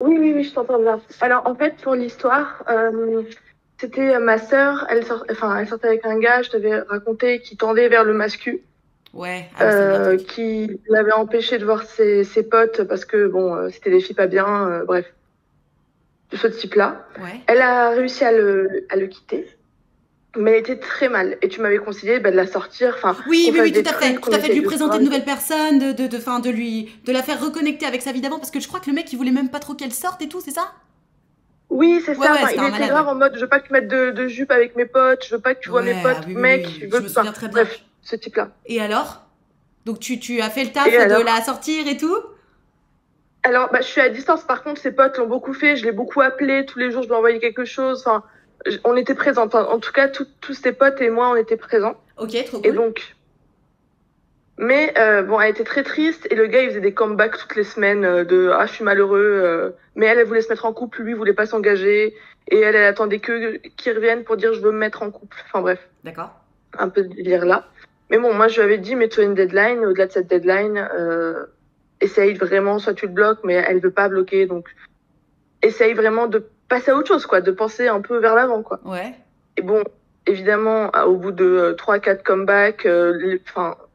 Oui, oui, oui, je t'entends bien. Alors, en fait, pour l'histoire, c'était ma sœur, elle sortait avec un gars, je t'avais raconté, qui tendait vers le mascu, Ouais, ah oui, ça me dit un truc. qui l'avait empêché de voir ses potes parce que, bon, c'était des filles pas bien, bref, de ce type-là. Ouais. Elle a réussi à le quitter, mais elle était très mal. Et tu m'avais conseillé bah, de la sortir, enfin, Oui, qu'on oui, fasse oui, des trucs, tout qu'on à fait, de essaye lui de se présenter de draguer. nouvelles personnes, enfin, de la faire reconnecter avec sa vie d'avant, parce que je crois que le mec, il voulait même pas trop qu'elle sorte et tout, c'est ça? Oui, c'est Ouais, ça. ouais, Enfin, c'était il un était malade, ouais. grave en mode, je veux pas que tu mettes de jupe avec mes potes, je veux pas que tu vois mes Ouais, ah potes, oui, oui, oui, mec, oui, je oui, je veux, me enfin, souviens très bien. bref, ce type-là. Et alors? Donc tu as fait le Et taf de la alors? sortir et tout? Alors, bah, je suis à distance. Par contre, ses potes l'ont beaucoup fait. Je l'ai beaucoup appelé. Tous les jours, je lui envoyais quelque chose. Enfin, on était présents. Enfin, en tout cas, tous ses potes et moi, on était présents. Ok, trop Et cool. donc, mais bon, elle était très triste. Et le gars, il faisait des comebacks toutes les semaines de ah, je suis malheureux. Mais elle voulait se mettre en couple. Lui, il voulait pas s'engager. Et elle attendait que qu'il revienne pour dire je veux me mettre en couple. Enfin bref, D'accord. un peu de délire là. Mais bon, moi, je lui avais dit, mets-toi une deadline. Au-delà de cette deadline, essaye vraiment, soit tu le bloques, mais elle veut pas bloquer. Donc essaye vraiment de passer à autre chose, quoi, de penser un peu vers l'avant, quoi. Ouais. Et bon, évidemment, au bout de 3-4 comebacks,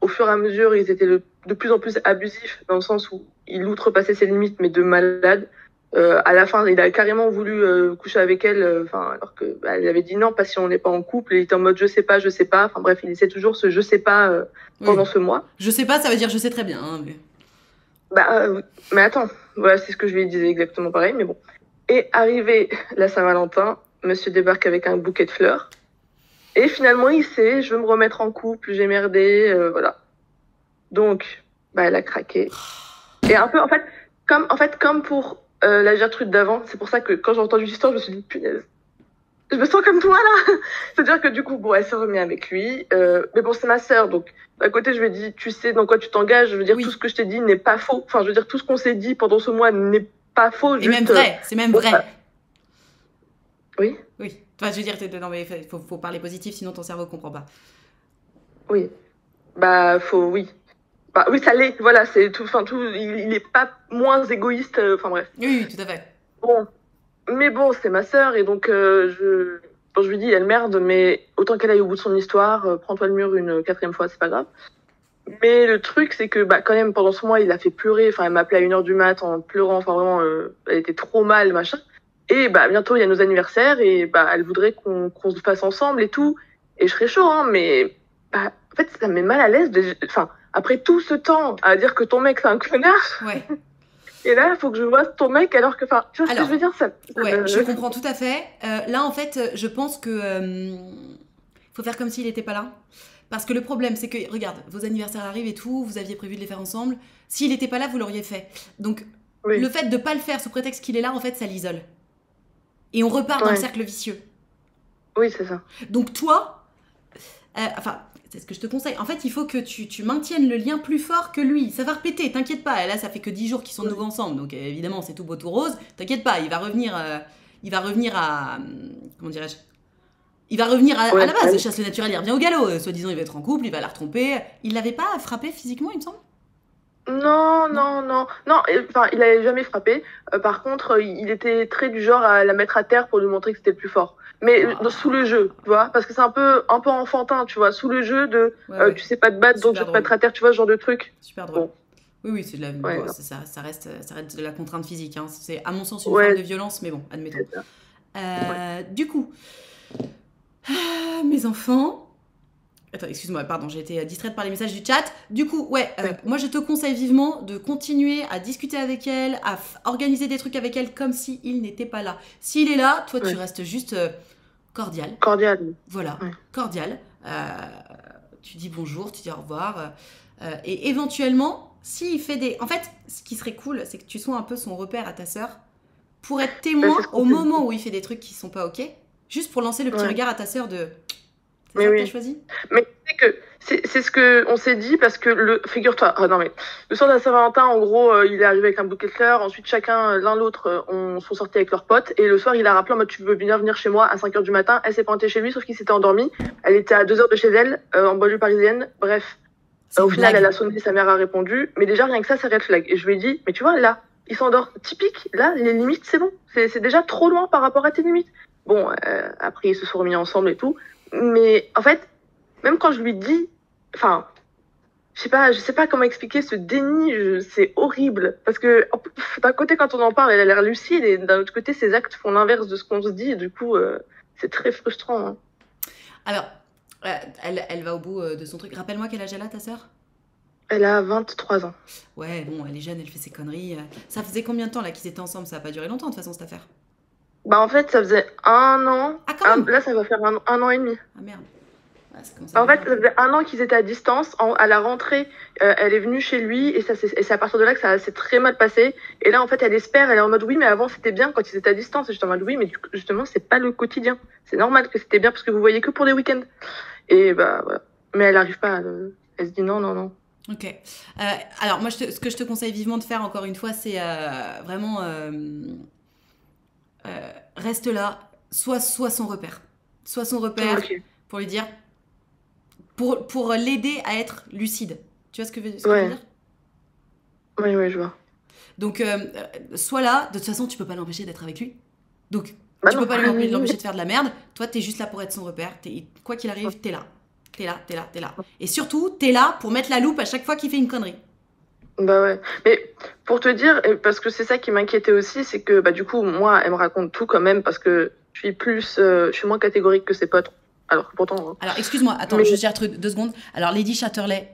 au fur et à mesure, ils étaient de plus en plus abusifs, dans le sens où il outrepassaient ses limites, mais de malade. À la fin, il a carrément voulu coucher avec elle, alors que bah, elle avait dit non, pas si on n'est pas en couple. Il était en mode je sais pas, je sais pas. Enfin bref, il essaie toujours ce je sais pas Oui. pendant ce mois. Je sais pas, ça veut dire je sais très bien, hein, mais... Mais attends, voilà, c'est ce que je lui disais exactement pareil, mais bon. Et arrivé la Saint-Valentin, monsieur débarque avec un bouquet de fleurs. Et finalement, il sait, je veux me remettre en couple, j'ai merdé, voilà. Donc, bah, elle a craqué. Et un peu, comme pour la Gertrude d'avant, c'est pour ça que quand j'ai entendu l'histoire, je me suis dit, punaise, je me sens comme toi là. C'est-à-dire que du coup, bon, elle s'est remise avec lui. Mais bon, c'est ma sœur, donc d'un côté, je lui ai dit, tu sais dans quoi tu t'engages. Je veux dire, tout ce Oui. que je t'ai dit n'est pas faux. Enfin, je veux dire, tout ce qu'on s'est dit pendant ce mois n'est pas faux. Et même Juste, vrai, c'est même bon, vrai. oui, Oui. Enfin, je veux dire, non, mais faut parler positif, sinon ton cerveau comprend pas. oui. Bah, oui. Bah, oui, ça l'est. Voilà, c'est tout. Enfin, tout. Il est pas moins égoïste. Enfin, bref. Oui, oui, tout à fait. Bon, mais bon, c'est ma sœur et donc bon, je lui dis, elle merde, mais autant qu'elle aille au bout de son histoire, prends-toi le mur une quatrième fois, c'est pas grave. Mais le truc, c'est que bah, quand même, pendant ce mois, il a fait pleurer. Enfin, elle m'appelait à 1 heure du mat en pleurant. Enfin, vraiment, elle était trop mal, machin. Et bah, bientôt, il y a nos anniversaires et bah, elle voudrait qu'on se fasse ensemble et tout. Et je serais chaud, hein, mais bah, en fait, ça me met mal à l'aise. Enfin, après tout ce temps à dire que ton mec, c'est un connard. Ouais. Et là, il faut que je vois ton mec alors que, enfin, tu vois ce que je Alors, veux dire, ça ouais, je me... comprends tout à fait. Là, en fait, je pense que faut faire comme s'il n'était pas là. Parce que le problème, c'est que, regarde, vos anniversaires arrivent et tout, vous aviez prévu de les faire ensemble. S'il n'était pas là, vous l'auriez fait. Donc, le Oui, fait de ne pas le faire sous prétexte qu'il est là, en fait, ça l'isole. Et on repart dans le ouais, cercle vicieux. oui, c'est ça. Donc, toi, enfin, c'est ce que je te conseille. En fait, il faut que tu maintiennes le lien plus fort que lui. Ça va répéter, t'inquiète pas. Et là, ça fait que 10 jours qu'ils sont de nouveau Oui, ensemble. Donc, évidemment, c'est tout beau, tout rose. T'inquiète pas, il va revenir à. Comment dirais-je? Il va revenir à ouais, la bah base. oui. Chasse le naturel, il revient au galop. Soi-disant, il va être en couple, il va la retromper. Il l'avait pas frappé physiquement, il me semble? Non, Non? non, non, non. Enfin, il avait jamais frappé. Par contre, il était très du genre à la mettre à terre pour lui montrer que c'était le plus fort. Mais sous le Waouh. jeu, tu vois, parce que c'est un peu enfantin, tu vois, sous le jeu de Ouais, ouais. tu sais pas te battre, donc je Super vais te mettre drôle. à terre, tu vois, ce genre de truc. Super drôle. Bon, Oui, oui, c'est de la. ouais, Bon, non. ça reste de la contrainte physique, hein. C'est, à mon sens, une forme Ouais, de violence, mais bon, admettons. c'est ça. Ouais. Du coup, mes enfants. Attends, excuse-moi, pardon, j'ai été distraite par les messages du chat. Du coup, ouais, T'inquiète. moi je te conseille vivement de continuer à discuter avec elle, à organiser des trucs avec elle comme s'il n'était pas là. S'il est là, toi tu Ouais. restes juste cordial. Cordial. Voilà, Ouais. cordial. Tu dis bonjour, tu dis au revoir. Et éventuellement, s'il fait des. En fait, ce qui serait cool, c'est que tu sois un peu son repère à ta sœur pour être Bah, c'est ce témoin qu'on au s'est dit. moment où il fait des trucs qui sont pas ok. Juste pour lancer le petit Ouais. regard à ta sœur de. C'est Mais ça que t'as oui. choisi? Mais tu sais que c'est ce que on s'est dit parce que figure-toi, ah non mais le soir de la Saint-Valentin, en gros, il est arrivé avec un bouquet de fleurs. Ensuite, chacun, l'un l'autre, on sont sortis avec leurs potes. Et le soir, il a rappelé en mode tu veux bien venir chez moi à 5 heures du matin. Elle s'est pointée chez lui, sauf qu'il s'était endormi. Elle était à 2 heures de chez elle, en banlieue parisienne. Bref, C'est au une final, elle blague. a sonné, sa mère a répondu. Mais déjà rien que ça red flag. Et je lui ai dit mais tu vois là. il s'endort. Typique, là, les limites, c'est bon. C'est déjà trop loin par rapport à tes limites. Bon, après, ils se sont remis ensemble et tout. Mais en fait, même quand je lui dis, enfin, je sais pas comment expliquer ce déni, c'est horrible. Parce que d'un côté, quand on en parle, elle a l'air lucide, et d'un autre côté, ses actes font l'inverse de ce qu'on se dit, et du coup, c'est très frustrant. Hein. Alors, elle va au bout de son truc. Rappelle-moi quel âge elle a, ta sœur? Elle a 23 ans. Ouais, bon, elle est jeune, elle fait ses conneries. Ça faisait combien de temps là qu'ils étaient ensemble? Ça a pas duré longtemps de toute façon cette affaire. Bah, en fait, ça faisait 1 an. Ah, quand même. Là, ça va faire un an et demi. Ah merde. Ouais, ça commence à En fait, durer un ça peu. faisait 1 an qu'ils étaient à distance. À la rentrée, elle est venue chez lui et c'est à partir de là que ça s'est très mal passé. Et là, en fait, elle espère, elle est en mode oui, mais avant c'était bien quand ils étaient à distance. Et j'étais en mode oui, mais justement, c'est pas le quotidien. C'est normal que c'était bien parce que vous voyez que pour des week-ends. Et bah voilà. Mais elle arrive pas. Elle se dit non, non, non. Ok. Alors, moi, ce que je te conseille vivement de faire, encore une fois, c'est vraiment reste là, sois son repère. Sois son repère Ok. pour lui dire, pour l'aider à être lucide. Tu vois ce que je veux Ouais. dire? Oui, oui, je vois. Donc, sois là. De toute façon, tu peux pas l'empêcher d'être avec lui. Donc, Bah tu non. peux pas l'empêcher de faire de la merde. Toi, t'es juste là pour être son repère. Quoi qu'il arrive, t'es là. T'es là, t'es là, t'es là. Et surtout, t'es là pour mettre la loupe à chaque fois qu'il fait une connerie. Bah ouais. Mais pour te dire, parce que c'est ça qui m'inquiétait aussi, c'est que bah du coup, moi, elle me raconte tout quand même parce que je suis moins catégorique que ses potes. Alors que pourtant. Hein. Alors, excuse-moi, attends, Mais je gère 2 secondes. Alors, Lady Chatterley,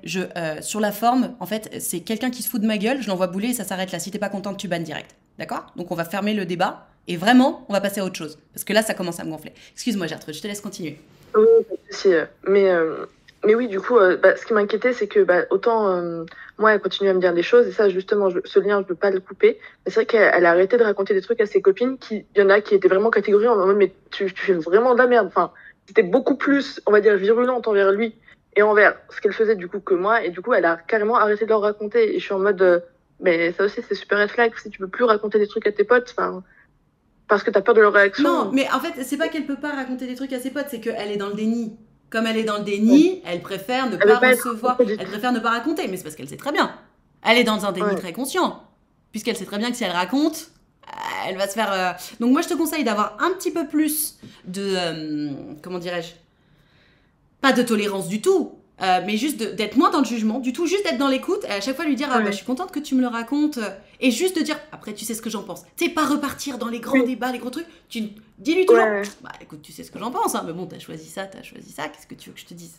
sur la forme, en fait, c'est quelqu'un qui se fout de ma gueule, je l'envoie bouler et ça s'arrête là. Si t'es pas contente, tu bannes direct. D'accord? Donc, on va fermer le débat et vraiment, on va passer à autre chose. Parce que là, ça commence à me gonfler. Excuse-moi, Gertrude, je te laisse continuer. oui, pas de souci. Mais oui, du coup, bah, ce qui m'inquiétait, c'est que bah, autant moi, elle continue à me dire des choses, et ça, justement, ce lien, je veux pas le couper. Mais c'est vrai qu'elle a arrêté de raconter des trucs à ses copines, il y en a qui étaient vraiment catégoriques en mode, mais tu fais vraiment de la merde. Enfin, c'était beaucoup plus, on va dire, virulente envers lui et envers ce qu'elle faisait du coup que moi, et du coup, elle a carrément arrêté de leur raconter. Et je suis en mode, mais ça aussi, c'est super red flag, si tu peux plus raconter des trucs à tes potes, enfin, parce que t'as peur de leur Non, réaction. mais en fait, c'est pas qu'elle peut pas raconter des trucs à ses potes, c'est qu'elle est dans le déni. Comme elle est dans le déni, elle préfère ne Elle pas veut pas être recevoir, contredite. elle préfère ne pas raconter, mais c'est parce qu'elle sait très bien. Elle est dans un déni Ouais. très conscient, puisqu'elle sait très bien que si elle raconte, elle va se faire... Donc moi, je te conseille d'avoir un petit peu plus de... comment dirais-je? Pas de tolérance du tout, mais juste d'être moins dans le jugement, du tout, juste d'être dans l'écoute, et à chaque fois lui dire, ah bah Ouais. je suis contente que tu me le racontes, et juste de dire, après tu sais ce que j'en pense. Tu sais, pas repartir dans les grands Oui. débats, les gros trucs, dis-lui toujours, Ouais. bah écoute, tu sais ce que j'en pense, hein, mais bon, t'as choisi ça, qu'est-ce que tu veux que je te dise?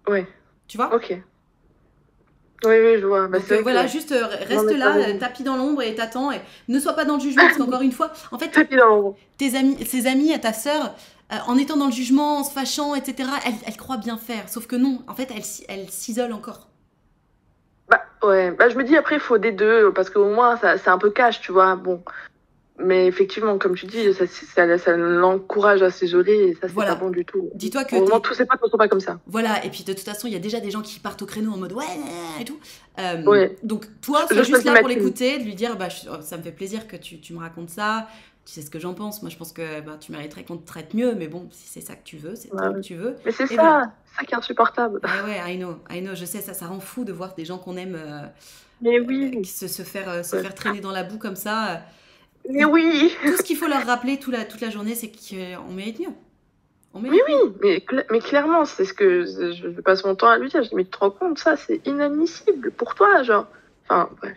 Ouais. Tu vois? Ok. Oui, oui, je vois. Bah, Donc c'est vrai voilà, que juste non, reste mais t'as là, raison. tapis dans l'ombre et t'attends, et ne sois pas dans le jugement, parce qu'encore une fois, en fait, Tapis dans l'ombre. ses amis à ta sœur, en étant dans le jugement, en se fâchant, etc., elle croit bien faire. Sauf que non, en fait, elle s'isole encore. Bah, ouais. Bah, je me dis après, il faut des deux, parce qu'au moins, ça, c'est un peu cash, tu vois. Bon. Mais effectivement, comme tu dis, ça l'encourage à s'isoler, et ça, c'est pas Voilà. bon du tout. Dis-toi que Heureusement, tous ses potes ne sont pas comme ça. Voilà, et puis de toute façon, il y a déjà des gens qui partent au créneau en mode ouais, et tout. Ouais. Donc toi, Je sois juste là pour stigmatise. l'écouter, de lui dire bah, ça me fait plaisir que tu me racontes ça, tu sais ce que j'en pense. Moi, je pense que bah, tu mériterais qu'on te traite mieux, mais bon, si c'est ça que tu veux, c'est Ouais. que tu veux. Mais c'est Et ça, voilà. ça qui est insupportable. Ouais, I know, je sais, ça rend fou de voir des gens qu'on aime Mais oui. qui se faire Ouais. traîner dans la boue comme ça. Mais oui. Tout ce qu'il faut leur rappeler toute la journée, c'est qu'on mérite mieux. On Mais mérite mieux. oui. Mais clairement, c'est ce que je passe mon temps à lui dire. Je dis, mais tu te rends compte, ça, c'est inadmissible pour toi, genre. Enfin, bref.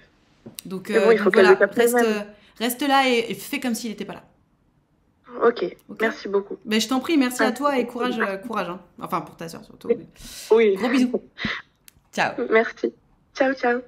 Donc, Mais bon, il faut qu'elle voilà, le capte elle-même. reste là et fais comme s'il n'était pas là. Ok. Ok. Merci beaucoup. Mais je t'en prie, merci à Ah, toi et courage, hein. Enfin, pour ta soeur surtout. oui. Gros bisous. Ciao. Merci. Ciao, ciao.